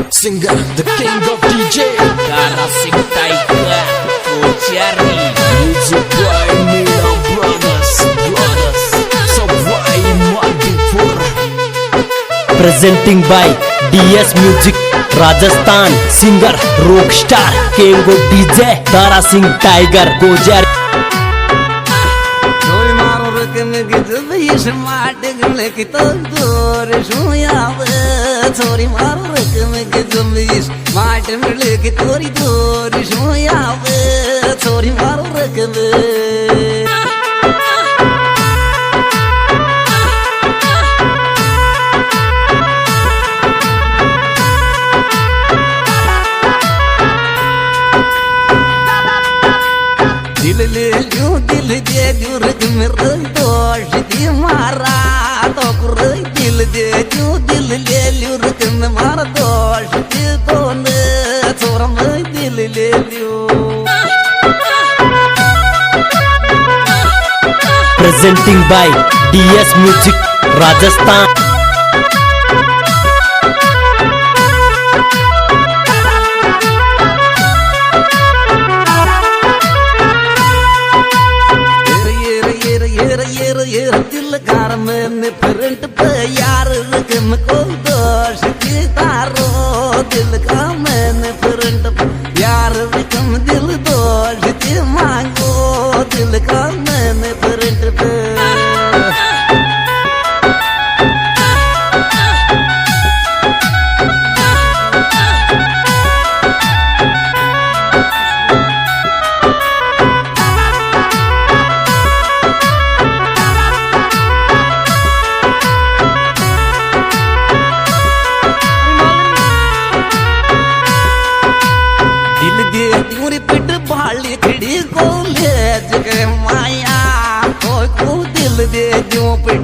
Singer, the king of DJ, Dara Singh Tiger, Kocari, music by Mila Brothers, so why Madhupur? Presenting by DS Music Rajasthan. Singer Rockstar King of DJ Dara Singh Tiger Kocari. छोरी मारो रकम के जमीश माट मिले की तोरी तोरी सोयावे छोरी मारो रकम दिल ले लियो दिल दे दियो रकम दोष दी मारा तो कुरे दिल दे दियो दिल ले लियो रकम मारा दोष दी तो ने छोरा मैं दिल ले लियो. Presenting by DS Music Rajasthan. दिल कार में फ्रंट पे यार रकम को दोष की तारो दिल का मैंने फ्रंट पे यार रकम दिल दोष की मांगो दिल का मैंने फ्रंट पे. खड़ी को ले जगह माया को दिल दे जो पिट